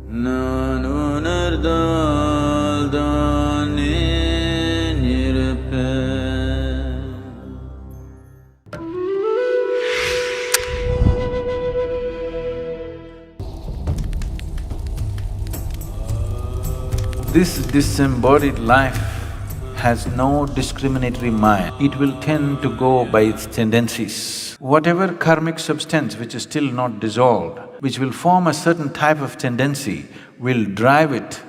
Nanu nardal dane nirpe. This disembodied life has no discriminatory mind. It will tend to go by its tendencies. Whatever karmic substance which is still not dissolved, which will form a certain type of tendency, will drive it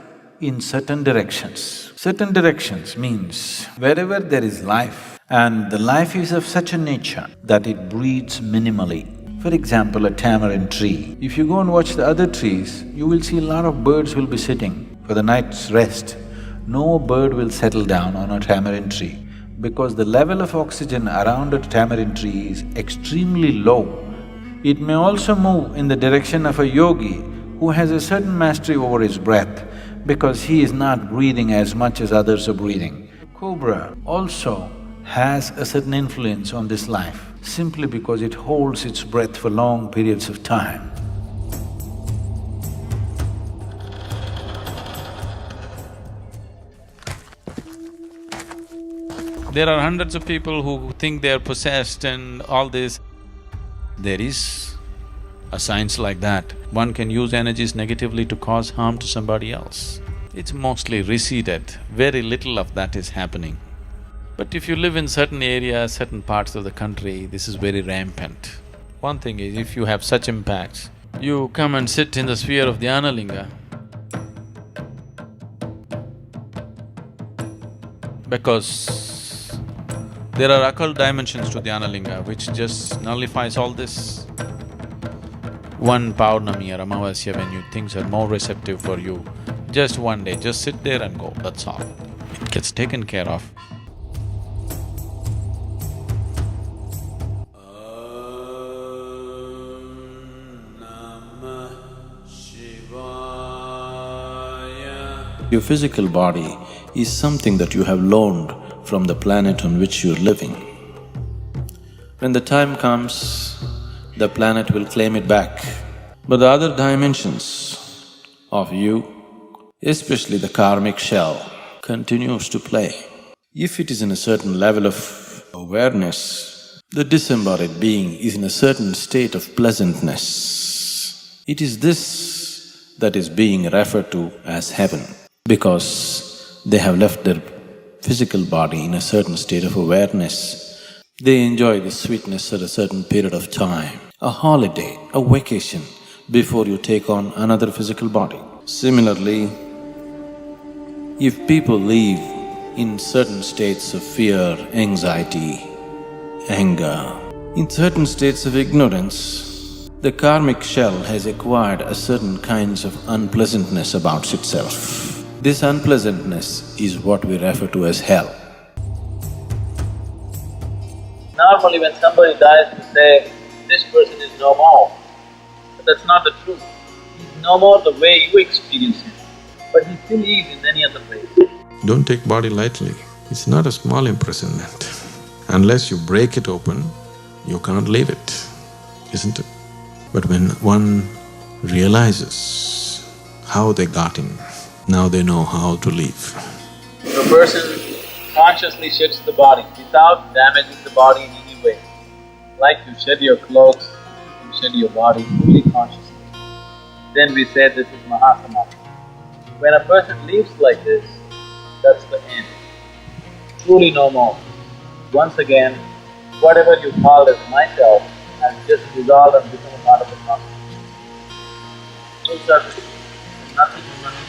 in certain directions. Certain directions means wherever there is life, and the life is of such a nature that it breeds minimally. For example, a tamarind tree. If you go and watch the other trees, you will see a lot of birds will be sitting for the night's rest. No bird will settle down on a tamarind tree because the level of oxygen around a tamarind tree is extremely low. It may also move in the direction of a yogi who has a certain mastery over his breath because he is not breathing as much as others are breathing. Cobra also has a certain influence on this life simply because it holds its breath for long periods of time. There are hundreds of people who think they are possessed and all this. There is a science like that. One can use energies negatively to cause harm to somebody else. It's mostly receded, very little of that is happening. But if you live in certain areas, certain parts of the country, this is very rampant. One thing is, if you have such impacts, you come and sit in the sphere of Dhyana Linga, because there are occult dimensions to Dhyana Linga which just nullifies all this. One Paurnami or Amavasya when things are more receptive for you, just one day, just sit there and go, that's all. It gets taken care of. Your physical body is something that you have loaned from the planet on which you're living. When the time comes, the planet will claim it back. But the other dimensions of you, especially the karmic shell, continues to play. If it is in a certain level of awareness, the disembodied being is in a certain state of pleasantness. It is this that is being referred to as heaven, because they have left their physical body in a certain state of awareness. They enjoy the sweetness at a certain period of time, a holiday, a vacation, before you take on another physical body. Similarly, if people live in certain states of fear, anxiety, anger, in certain states of ignorance, the karmic shell has acquired a certain kinds of unpleasantness about itself. This unpleasantness is what we refer to as hell. Normally when somebody dies, we say, this person is no more. But that's not the truth. He's no more the way you experience him, but he still is in any other way. Don't take body lightly. It's not a small imprisonment. Unless you break it open, you can't leave it, isn't it? But when one realizes how they got in, now they know how to leave. If a person consciously sheds the body without damaging the body in any way, like you shed your clothes, you shed your body fully consciously, then we say this is Mahasamadhi. When a person lives like this, that's the end. Truly no more. Once again, whatever you called as myself has just dissolved and become a part of the cosmos. Full circle. Nothing is nothing.